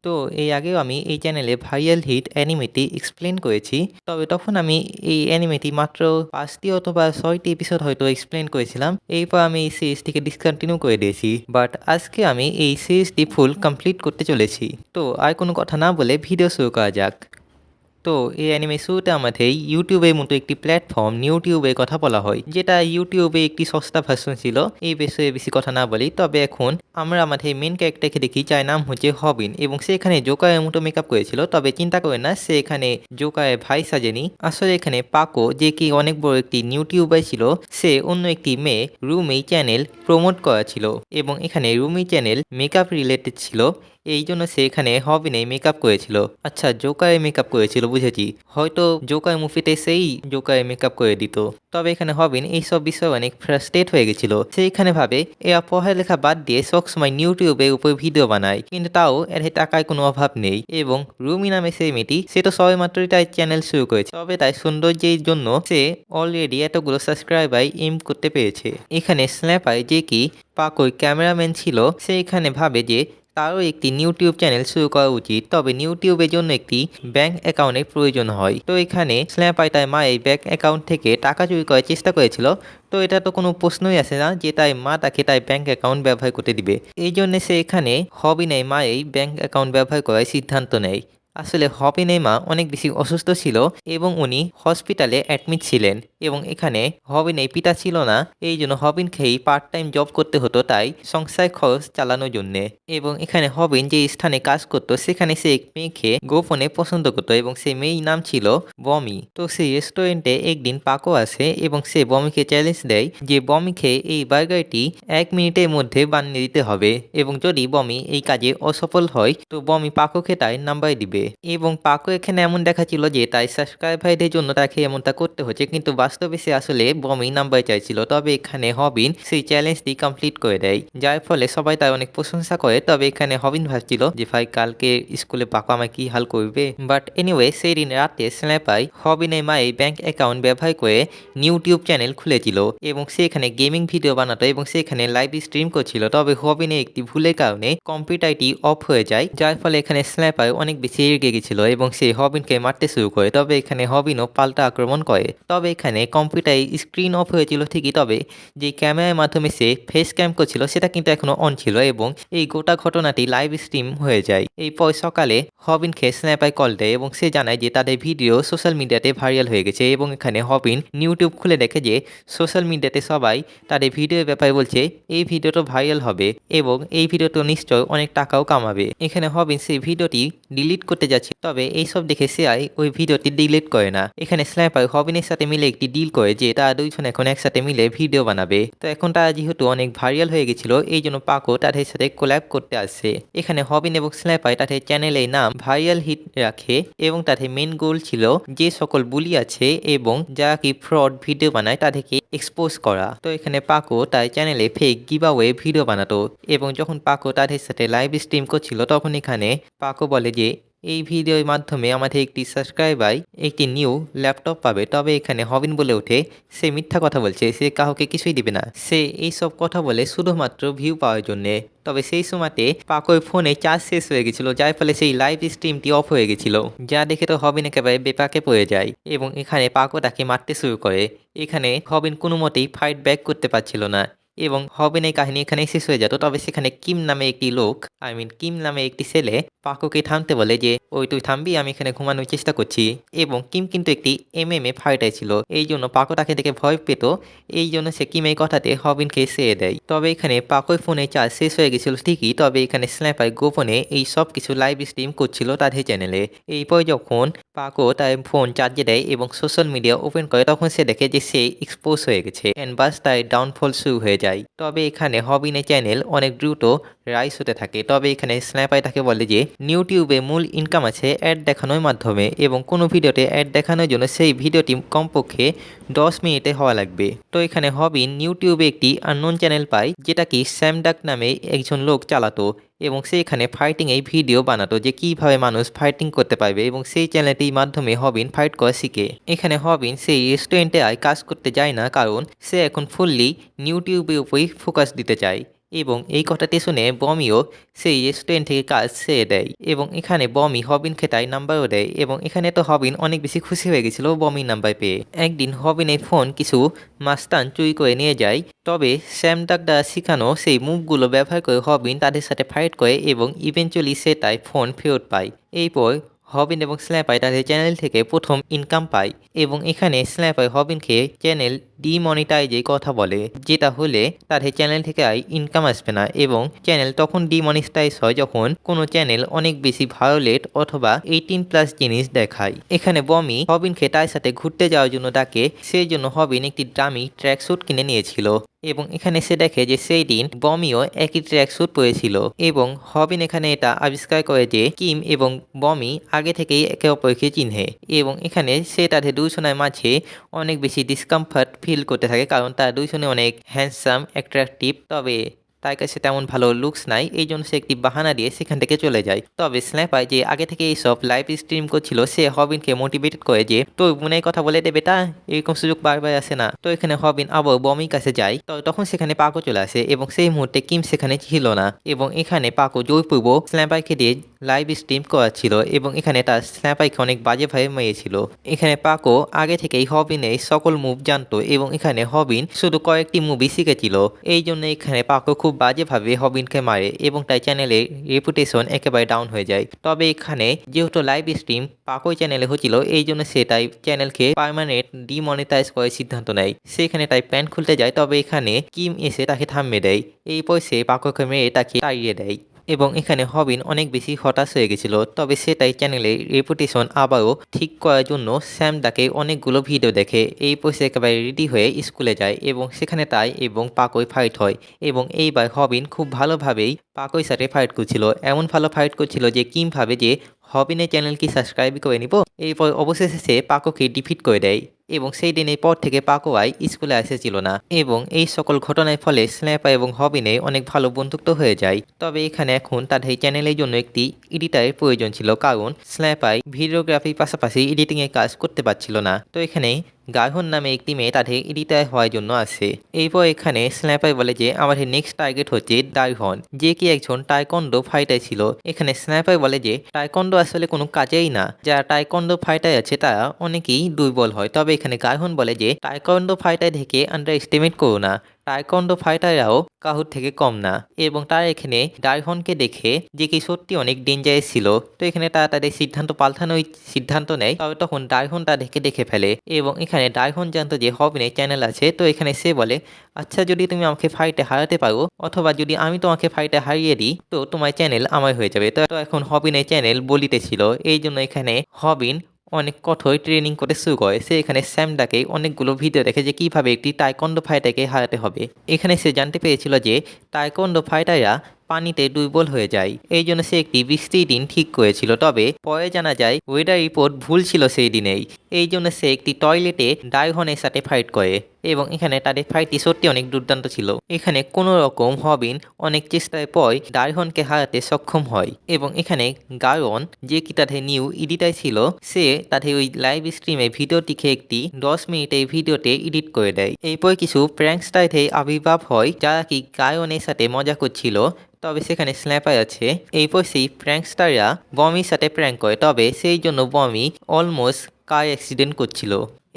তো এই আগেও আমি এই চ্যানেলে ভাইরাল হিট অ্যানিমেটি এক্সপ্লেন করেছি, তবে তখন আমি এই অ্যানিমেটি মাত্র 5টি অথবা 6টি এপিসোড হয়তো এক্সপ্লেন করেছিলাম। এরপর আমি এই সিরিজটিকে ডিসকন্টিনিউ করে দিয়েছি, বাট আজকে আমি এই সিরিজটি ফুল কমপ্লিট করতে চলেছি। তো আর কোনো কথা না বলে ভিডিও শুরু করা যাক। তো এই অ্যানিমে শুরুতে আমাদের ইউটিউবের মতো একটি প্ল্যাটফর্ম নিউটিউবের কথা বলা হয়, যেটা ইউটিউবে একটি সস্তা ভার্সন ছিল। এই বিষয়ে বেশি কথা না বলি, তবে এখন আমরা আমাদের মেন ক্যারেক্টারকে দেখি, যার নাম হচ্ছে হবিন, এবং সে এখানে জোকারের মতো মেকআপ করেছিল। তবে চিন্তা করে না, সে এখানে জোকারের ভাই সাজেনি। আসলে এখানে পাকো, যে কি অনেক বড় একটি নিউটিউবার ছিল, সে অন্য একটি মেয়ে রুমি চ্যানেল প্রমোট করা ছিল, এবং এখানে রুমি চ্যানেল মেকআপ রিলেটেড ছিল। এই জন্য সে এখানে হবিনে মেকআপ করেছিল। আচ্ছা, জোকারে মেকআপ করেছিল, বুঝেছি। হয়তো জোকার মুভিতে সেই জোকারে মেকআপ করে দিত। তবে এখানে হবিন এইসব বিষয়ে অনেক ফ্রাস্ট্রেট হয়ে গেছিল। সে এখানে ভাবে এরা পড়ালেখা বাদ দিয়ে সবসময় ইউটিউবের উপর ভিডিও বানায়, কিন্তু তাও এর টাকার কোনো অভাব নেই। এবং রুমি নামে সেই মেয়েটি, সে তো সবে মাত্রই তার চ্যানেল শুরু করেছে, তবে তার সৌন্দর্যের জন্য সে অলরেডি এতগুলো সাবস্ক্রাইবার এম করতে পেরেছে। এখানে স্ন্যাপার, যে কি পাকোর ক্যামেরাম্যান ছিল, সে এখানে ভাবে যে তারও একটি ইউটিউব চ্যানেল শুরু করা উচিত, তবে ইউটিউবের জন্য একটি ব্যাংক অ্যাকাউন্টের প্রয়োজন হয়। তো এখানে স্ন্যাপার তার মায়ের ব্যাংক অ্যাকাউন্ট থেকে টাকা চুরি করার চেষ্টা করেছিল। তো এটা তো কোনো প্রশ্নই আসে না যে তার মা তাকে তার ব্যাংক অ্যাকাউন্ট ব্যবহার করতে দিবে। এই জন্য সে এখানে হবিনের মায়ের ব্যাংক অ্যাকাউন্ট ব্যবহার করার সিদ্ধান্ত নেয়। আসলে হবিনের মা অনেক বেশি অসুস্থ ছিল এবং উনি হসপিটালে অ্যাডমিট ছিলেন, এবং এখানে হবিনের পিতা ছিল না। এই জন্য হবিনকেই পার্ট টাইম জব করতে হতো, তাই সংসার খরচ চালানোর জন্যে। এবং এখানে হবিন যে স্থানে কাজ করতো, সেখানে সে এক মেয়েকে গোপনে পছন্দ করতো, এবং সে মেয়ের নাম ছিল বমি। তো সেই রেস্টুরেন্টে একদিন পাকো আসে এবং সে বমিকে চ্যালেঞ্জ দেয় যে বমিকে এই বার্গারটি 1 মিনিটের মধ্যে বানিয়ে দিতে হবে, এবং যদি বমি এই কাজে অসফল হয় তো বমি পাকোকে তার নাম্বার দিবে। এবং পাকো এখানে এমন দেখাচ্ছিল যে তাই সাবস্ক্রাইবারদের জন্য তাকে এমনটা করতে হচ্ছে, কিন্তু বাস্তবে সে আসলে বমি নাম্বার চাইছিল। তবে এখানে হবিন সেই চ্যালেঞ্জটি কমপ্লিট করে দেয়, যার ফলে সবাই তার অনেক প্রশংসা করে। তবে এখানে হবিন ভাবছিল যে ভাই, কালকে স্কুলে পাকো আমায় কি হাল করবে। বাট এনিওয়ে, সেই দিন রাতে স্ন্যাপার হবিনের মায়ের ব্যাংক অ্যাকাউন্ট ব্যবহার করে ইউটিউব চ্যানেল খুলেছিল, এবং সে এখানে গেমিং ভিডিও বানাতো এবং সে এখানে লাইভ স্ট্রিম করছিল। তবে হবিনের একটি ভুলের কারণে কম্পিউটারটি অফ হয়ে যায়, যার ফলে এখানে স্ন্যাপার অনেক বেশি রেগে গেছিল এবং সে হবিনকে মারতে শুরু করে। তবে এখানে হবিনও পাল্টা আক্রমণ করে। তবে এখানে কম্পিউটারে স্ক্রিন অফ হয়েছিল ঠিকই, তবে যে ক্যামেরার মাধ্যমে সে ফেস ক্যাম করছিল সেটা কিন্তু এখনো অন ছিল, এবং এই গোটা ঘটনাটি লাইভ স্ট্রিম হয়ে যায়। এরপর সকালে হবিনকে স্ন্যাপার কল দেয় এবং সে জানায় যে তাদের ভিডিও সোশ্যাল মিডিয়াতে ভাইরাল হয়ে গেছে। এবং এখানে হবিন ইউটিউব খুলে দেখে যে সোশ্যাল মিডিয়াতে সবাই তাদের ভিডিওর ব্যাপারে বলছে এই ভিডিওটা ভাইরাল হবে এবং এই ভিডিওটা নিশ্চয় অনেক টাকাও কামাবে। এখানে হবিন সেই ভিডিওটি ডিলিট করতে যাচ্ছে, তবে এইসব দেখে সিআই ওই ভিডিওটি ডিলিট করে না। এখানে স্ন্যাপার হবিনের সাথে মিলে একটি ডিল করে যে তারা দুইজন এখন একসাথে মিলে ভিডিও বানাবে। তো এখন তারা যেহেতু অনেক ভাইরাল হয়ে গেছিল, এই জন্য পাকো তাদের সাথে কোল্যাব করতে আসছে। এখানে হবিন এবং স্ন্যাপার তাদের চ্যানেলের নাম ভাইরাল হিট রাখে, এবং তাদের মেন গোল ছিল যে সকল বুলি আছে এবং যারা কি ফ্রড ভিডিও বানায় তাদেরকে এক্সপোজ করা। তো এখানে পাকো তার চ্যানেলে ফেক গিভঅ্যাওয়ে ভিডিও বানাতো, এবং যখন পাকো তাদের সাথে লাইভ স্ট্রিম করছিল তখন এখানে পাকো বলে যে এই ভিডিওর মাধ্যমে আমাদের একটি সাবস্ক্রাইবার একটি নিউ ল্যাপটপ পাবে। তবে এখানে হবিন বলে ওঠে সে মিথ্যা কথা বলছে, সে কাউকে কিছুই দিবে না, সে এইসব কথা বলে শুধুমাত্র ভিউ পাওয়ার জন্যে। তবে সেই সময়তে পাকোর ফোনে চার্জ শেষ হয়ে গেছিল, যার ফলে সেই লাইভ স্ট্রিমটি অফ হয়ে গেছিল, যা দেখে তো হবিন একেবারে বেপাকে পড়ে যায়, এবং এখানে পাকো তাকে মারতে শুরু করে। এখানে হবিন কোনো মতেই ফাইট ব্যাক করতে পারছিল না, এবং হবিনের কাহিনী এখানে শেষ হয়ে যেত। তবে সেখানে কিম নামে একটি লোক, কিম নামে একটি ছেলে পাকোকে থামতে বলে যে ওই তুই থামবি, আমি এখানে ঘুমানোর চেষ্টা করছি। এবং কিম কিন্তু একটি এমএমএ ফাইটার ছিল, এই জন্য পাকো তাকে দেখে ভয় পেত। এই জন্য সে কিমের কথাতে হবিনকে ছেড়ে দেয়। তবে এখানে পাকোর ফোনে চার্জ শেষ হয়ে গেছিল ঠিকই, তবে এখানে স্ন্যাপার গোপনে এই সব কিছু লাইভ স্ট্রিম করছিল তাদের চ্যানেলে। এরপর যখন পাকো তার ফোন চার্জে দেয় এবং সোশ্যাল মিডিয়া ওপেন করে, তখন সে দেখে যে সে এক্সপোজ হয়ে গেছে, এন্ড বাস তার ডাউনফল শুরু হয়ে যায়। তবে এখানে হবিনের চ্যানেল অনেক দ্রুত রাইস হতে থাকে। তবে এখানে স্ন্যাপার তাকে বলে যে ইউটিউবে মূল ইনকাম আছে অ্যাড দেখানোর মাধ্যমে, এবং কোনো ভিডিওতে অ্যাড দেখানোর জন্য সেই ভিডিওটি কমপক্ষে 10 মিনিটে হওয়া লাগবে। তো এখানে হবিন ইউটিউবে একটি আননোন চ্যানেল পায়, যেটা কি স্যামডাক নামে একজন লোক চালাতো, এবং সে এখানে ফাইটিং এই ভিডিও বানাতো যে কিভাবে মানুষ ফাইটিং করতে পারবে, এবং সেই চ্যানেলটির মাধ্যমে হবিন ফাইট করা শিখে। এখানে হবিন সেই রেস্টুরেন্টে আর কাজ করতে যায় না, কারণ সে এখন ফুললি ইউটিউবের উপরই ফোকাস দিতে চায়। এবং এই কথাটি শুনে বমিও সেই রেস্টুরেন্ট থেকে কাজ ছেড়ে দেয় এবং এখানে বমি হবিনকে তাই নাম্বারও দেয় এবং এখানে তো হবিন অনেক বেশি খুশি হয়ে গেছিল বমির নাম্বার পেয়ে। একদিন হবিনের ফোন কিছু মাস্তান চুরি করে নিয়ে যায়, তবে স্যাম ডাক দ্বারা শেখানো সেই মুভগুলো ব্যবহার করে হবিন তাদের সাথে ফাইট করে এবং ইভেনচুয়ালি সে তাই ফোন ফেরত পায়। এরপর হবিন এবং স্ল্যাপাই তাদের চ্যানেল থেকে প্রথম ইনকাম পায় এবং এখানে স্ল্যাপাই হবিনকে চ্যানেল ডিমনিটাইজের কথা বলে, যেটা হলে তাদের চ্যানেল থেকে আর ইনকাম আসবে না এবং চ্যানেল তখন ডিমনিটাইজ হয় যখন কোনো চ্যানেল অনেক বেশি ভায়োলেট অথবা 18+ জিনিস দেখায়। এখানে বমি হবিনকে তার সাথে ঘুরতে যাওয়ার জন্য ডাকে, সেই জন্য হবিন একটি দামি ট্র্যাক স্যুট কিনে নিয়েছিল এবং এখানে সে দেখে যে সেই দিন বমিও একই ট্র্যাক স্যুট পরেছিল এবং হবিন এখানে এটা আবিষ্কার করে যে কিম এবং বমি আগে থেকেই একে অপরকে চিনহে এবং এখানে সে তাদের দুজনের মাঝে অনেক বেশি ডিসকমফর্ট ফিল করতে থাকে, কারণ তারা দুজনে অনেক হ্যান্ডসাম অ্যাট্রাকটিভ, তবে তার কাছে তেমন ভালো লুকস নাই, এই জন্য সে একটি বাহানা দিয়ে সেখান থেকে চলে যায়। তবে স্ন্যাপার যে আগে থেকে এইসব লাইভ স্ট্রিম করছিল সে হবিনকে মোটিভেটেড করে যে তোর বোনের কথা বলে দেবে, তা এরকম সুযোগ বারবার আসে না। তো এখানে হবিন আবার বমির কাছে যায়, তো তখন সেখানে পাকো চলে আসে এবং সেই মুহূর্তে কিম সেখানে ছিল না এবং এখানে পাকো জোরপূর্বক স্ন্যাপারকে দিয়ে লাইভ স্ট্রিম করাচ্ছিল এবং এখানে তার স্ন্যাপারকে অনেক বাজেভাবে মেরেছিল। এখানে পাকো আগে থেকেই হবিনের সকল মুভ জানতো এবং এখানে হবিন শুধু কয়েকটি মুভি শিখেছিল, এই জন্য এখানে পাকো খুব বাজেভাবে হবিনকে মারে এবং তাই চ্যানেলের রেপুটেশন একেবারে ডাউন হয়ে যায়। তবে এখানে যেহেতু লাইভ স্ট্রিম পাকোই চ্যানেলে হচ্ছিল, এই জন্য সে তাই চ্যানেলকে পার্মানেন্ট ডিমনিটাইজ করার সিদ্ধান্ত নেয়। সে এখানে তাই প্যান্ট খুলতে যায়, তবে এখানে কিম এসে তাকে থামিয়ে দেয়, এরপর সে পাকোকে মেরে তাকে তাড়িয়ে দেয় এবং এখানে হবিন অনেক বেশি হতাশ হয়ে গেছিল। তবে সে তাই চ্যানেলের রেপুটেশন আবারও ঠিক করার জন্য স্যাম ডাকে অনেকগুলো ভিডিও দেখে, এই পয়সা একেবারে রেডি হয়ে স্কুলে যায় এবং সেখানে তাই এবং পাকোই ফাইট হয় এবং এইবার হবিন খুব ভালোভাবেই পাকোর সাথে ফাইট করছিল, এমন ভালো ফাইট করছিল যে কিম ভাবে যে হবিনের চ্যানেল কি সাবস্ক্রাইব করে নিব। এরপর অবশেষে সে পাকোকে ডিফিট করে দেয় এবং সেই দিনের পর থেকে পাকো আর স্কুলে এসেছিল না এবং এই সকল ঘটনার ফলে স্ন্যাপার এবং হবিনে অনেক ভালো বন্ধুত্ব হয়ে যায়। তবে এখানে এখন তাদের চ্যানেলের জন্য একটি এডিটারের প্রয়োজন ছিল, কারণ স্ন্যাপার ভিডিওগ্রাফির পাশাপাশি এডিটিং এর কাজ করতে পারছিল না। তো এখানে গার্হন নামে একটি মেয়ে তাদের এডিটার হওয়ার জন্য আসে। এরপর এখানে স্ন্যাপার বলে যে আমাদের নেক্সট টার্গেট হচ্ছে দারহন, যে কি একজন টাইকন্ডো ফাইটার ছিল। এখানে স্ন্যাপার বলে যে টাইকন্ডো আসলে কোনো কাজেই না, যারা টাইকন্ডো ফাইটার আছে তারা অনেকেই দুর্বল হয়। তবে এখানে গার্হন বলে যে টাইকন্ডো ফাইটার থেকে আন্ডার এস্টিমেট করো না, টাইকন্ডো ফাইটাররাও কাহুর থেকে কম না এবং তারা এখানে ডারহনকে দেখে যে কি সত্যি অনেক ডেঞ্জারাস ছিল। তো এখানে তারা তাদের সিদ্ধান্ত পাল্টানোর সিদ্ধান্ত নেয়, তবে তখন ডারহন তাদেরকে দেখে ফেলে এবং এখানে ডারহন জানতো যে হবিনের চ্যানেল আছে। তো এখানে সে বলে আচ্ছা, যদি তুমি আমাকে ফাইটে হারাতে পারো অথবা যদি আমি তোমাকে ফাইটে হারিয়ে দিই তো তোমার চ্যানেল আমার হয়ে যাবে। তো এখন হবিনের চ্যানেল বলিতে ছিল, এই জন্য এখানে হবিন অনেক কঠোর ট্রেনিং করে শুরু করে। সে এখানে স্যামডাকে অনেকগুলো ভিডিও দেখে যে কিভাবে একটি টাইকন্ডো ফাইটারকে হারাতে হবে। এখানে সে জানতে পেরেছিল যে টাইকন্ডো ফাইটাররা পানিতে দুর্বল হয়ে যায়, এই জন্য সে একটি বৃষ্টির দিন ঠিক করেছিল। তবে পরে জানা যায় ওয়েদার রিপোর্ট ভুল ছিল সেই দিনেই, এই জন্য সে একটি টয়লেটে ডারহনের সাথে ফাইট করে এবং এখানে তাদের ফাইটটি সত্যি অনেক দুর্দান্ত ছিল। এখানে কোনো রকম হবিন অনেক চেষ্টার পর ডারহনকে হারাতে সক্ষম হয় এবং এখানে গারন যে কি তাদের নিউ এডিটার ছিল, সে তাদের ওই লাইভ স্ট্রিমে ভিডিওটিকে একটি 10 মিনিটের ভিডিওতে এডিট করে দেয়। এরপর কিছু প্র্যাঙ্কস্টারের আবির্ভাব হয় যারা কি গায়নের সাথে মজা করছিল। তবে সেখানে স্ন্যাপার আছে, এরপর সেই প্র্যাঙ্কস্টাররা বমির সাথে প্র্যাঙ্ক করে, তবে সেই জন্য বমি অলমোস্ট কার অ্যাক্সিডেন্ট করছিল।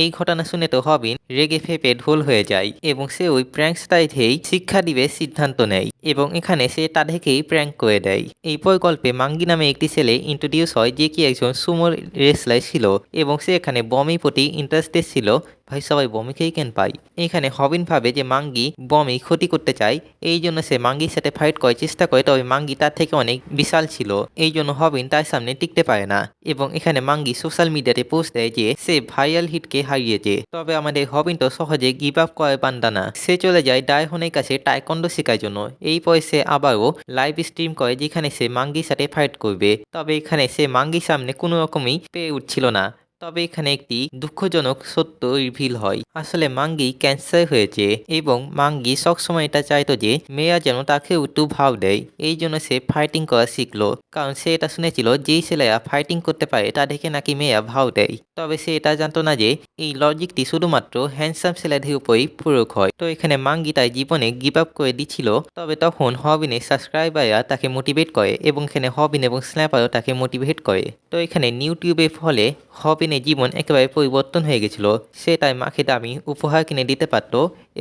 এই ঘটনা শুনে তো হবিন রেগে ফেপে ঢোল হয়ে যায় এবং সে ওই প্র্যাঙ্কস্টারকেই শিক্ষা দিবে সিদ্ধান্ত নেয় এবং এখানে সে তাদেরকেই প্র্যাঙ্ক করে দেয়। এরপর গল্পে মাঙ্গি নামে একটি ছেলে ইন্ট্রোডিউস হয় যে কি একজন সুমো রেসলার ছিল এবং সে এখানে বমির প্রতি ইন্টারেস্টেড ছিল। ভাই সবাই বমিকেই কেন পায়। এখানে হবিন ভাবে যে মাঙ্গি বমি ক্ষতি করতে চায়, এই জন্য সে মাঙ্গির সাথে ফাইট করার চেষ্টা করে, তবে মাঙ্গি তার থেকে অনেক বিশাল ছিল, এই জন্য হবিন তার সামনে টিকতে পারে না এবং এখানে মাঙ্গি সোশ্যাল মিডিয়াতে পোস্ট দেয় যে সে ভাইরাল হিটকে হারিয়েছে। তবে আমাদের হবিন তো সহজে গিভ আপ করার বান্দা না, সে চলে যায় ডারহনের কাছে টাইকন্ডো শেখার জন্য। এই পরে সে আবারও লাইভ স্ট্রিম করে যেখানে সে মাঙ্গির সাথে ফাইট করবে, তবে এখানে সে মাঙ্গির সামনে কোনো রকমই পেয়ে উঠছিল না। তবে এখানে একটি দুঃখজনক সত্য রিভিল হয়। আসলে মাঙ্গি ক্যান্সার হয়েছে এবং মাঙ্গি সবসময় এটা চাইতো যে মেয়া যেন তাকে একটু ভাব দেয়। এই জন্য সে ফাইটিং করা শিখলো, কারণ সে এটা শুনেছিল যেই ছেলেরা ফাইটিং করতে পারে তাদেরকে নাকি মেয়া ভাও দেয়। তবে সে এটা জানতো না যে এই লজিকটি শুধুমাত্র হ্যান্ডসাম ছেলেদের উপরই প্রয়োগ হয়। তো এখানে মাঙ্গি তার জীবনে গিভ আপ করে দিচ্ছিল, তবে তখন হবিনের সাবস্ক্রাইবাররা তাকে মোটিভেট করে এবং এখানে হবিন এবং স্ন্যাপারও তাকে মোটিভেট করে। তো এখানে ইউটিউবের ফলে হবিনের জীবন একেবারে পরিবর্তন হয়ে গেছিল। সে তার মাকে দামি উপহার কিনে দিতে পারত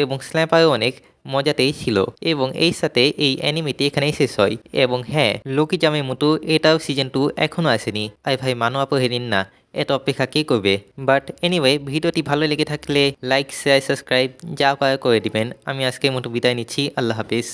এবং স্ন্যাপারও অনেক মজাতেই ছিল। এবং এই সাথে এই অ্যানিমেটি এখানেই শেষ হয়। এবং হ্যাঁ, লোকি জামের মতো এটাও সিজন 2 এখনও আসেনি। আর ভাই মানো আপহেরিন না, এত অপেক্ষা কে করবে। বাট এনিওয়ে, ভিডিওটি ভালো লেগে থাকলে লাইক শেয়ার সাবস্ক্রাইব যা পারে করে দিবেন। আমি আজকের মতো বিদায় নিচ্ছি। আল্লাহ হাফিজ।